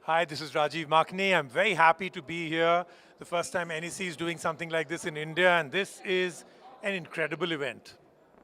Hi, this is Rajiv Makne. I'm very happy to be here. The first time NEC is doing something like this in India, and this is an incredible event.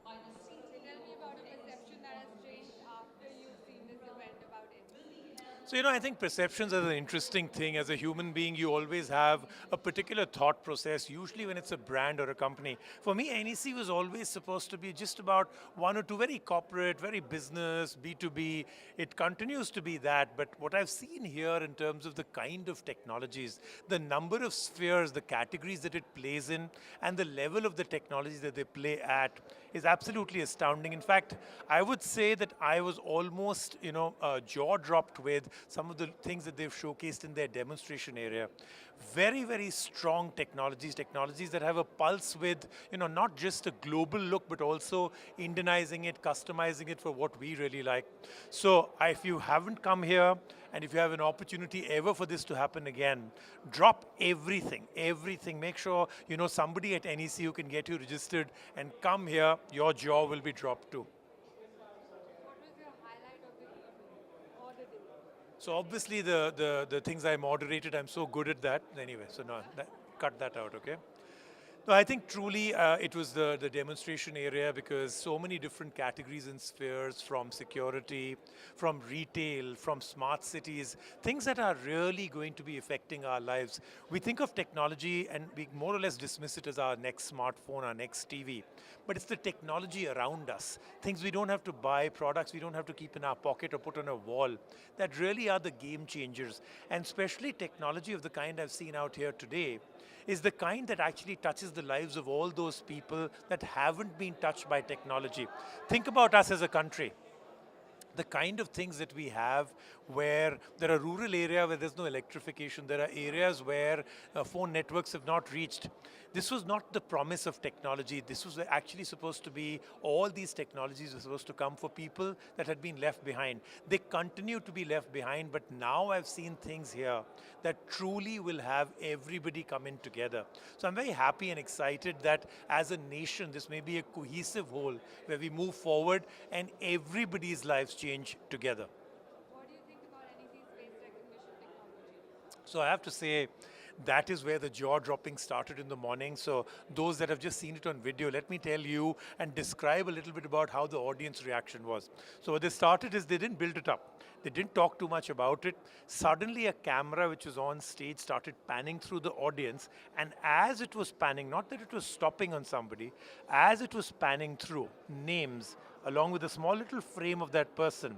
Tell me about a perception that has changed after you've seen this event about NBC. So, I think perceptions are an interesting thing. As a human being, you always have a particular thought process, usually when it's a brand or a company. For me, NEC was always supposed to be just about one or two, very corporate, very business, B2B. It continues to be that, but what I've seen here in terms of the kind of technologies, the number of spheres, the categories that it plays in, and the level of the technologies that they play at is absolutely astounding. In fact, I would say that I was almost, jaw dropped with some of the things that they've showcased in their demonstration area. Very, very strong technologies that have a pulse with, not just a global look, but also Indianizing it, customizing it for what we really like. So if you haven't come here, and if you have an opportunity ever for this to happen again, drop everything. Make sure you know somebody at NEC who can get you registered and come here, your jaw will be dropped too. What was your highlight of the evening or the day? So obviously the things I moderated, I'm so good at that. Anyway, so no, cut that out, okay? No, I think truly it was the demonstration area because so many different categories and spheres, from security, from retail, from smart cities, things that are really going to be affecting our lives. We think of technology and we more or less dismiss it as our next smartphone, our next TV. But it's the technology around us, things we don't have to buy, products we don't have to keep in our pocket or put on a wall, that really are the game changers. And especially technology of the kind I've seen out here today is the kind that actually touches the lives of all those people that haven't been touched by technology. Think about us as a country. The kind of things that we have where there are rural areas where there's no electrification, there are areas where phone networks have not reached. This was not the promise of technology. This was actually supposed to be, all these technologies were supposed to come for people that had been left behind. They continue to be left behind, but now I've seen things here that truly will have everybody come in together. So I'm very happy and excited that as a nation, this may be a cohesive whole where we move forward and everybody's lives change together. What do you think about NEC's face recognition technology? So I have to say, that is where the jaw dropping started in the morning. So those that have just seen it on video, let me tell you and describe a little bit about how the audience reaction was. So what they started is they didn't build it up. They didn't talk too much about it. Suddenly a camera which was on stage started panning through the audience. And as it was panning, not that it was stopping on somebody, as it was panning through, names along with a small little frame of that person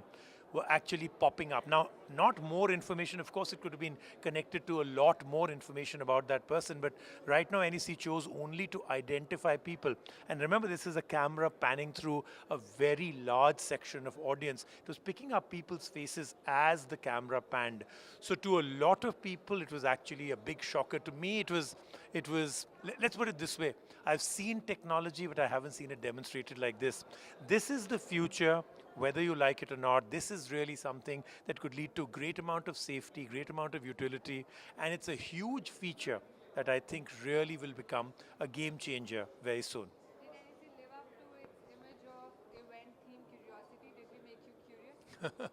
were actually popping up. Now, not more information, of course it could have been connected to a lot more information about that person, but right now NEC chose only to identify people. And remember, this is a camera panning through a very large section of audience. It was picking up people's faces as the camera panned. So to a lot of people, it was actually a big shocker. To me, it was, let's put it this way. I've seen technology, but I haven't seen it demonstrated like this. This is the future, whether you like it or not. This is really something that could lead to a great amount of safety, great amount of utility, and it's a huge feature that I think really will become a game changer very soon. Did NEC live up to its image of event theme curiosity? Did we make you curious?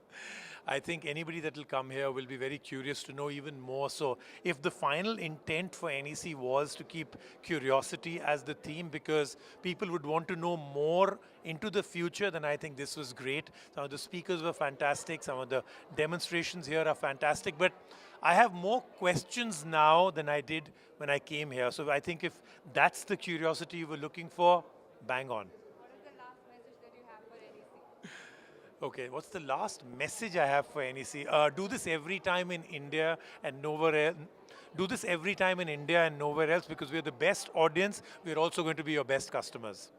I think anybody that will come here will be very curious to know even more. So if the final intent for NEC was to keep curiosity as the theme because people would want to know more into the future, then I think this was great. Some of the speakers were fantastic. Some of the demonstrations here are fantastic. But I have more questions now than I did when I came here. So I think if that's the curiosity you were looking for, bang on. What is the last message that you have for NEC? Okay, what's the last message I have for NEC? Do this every time in India and nowhere else. Do this every time in India and nowhere else because we're the best audience. We're also going to be your best customers.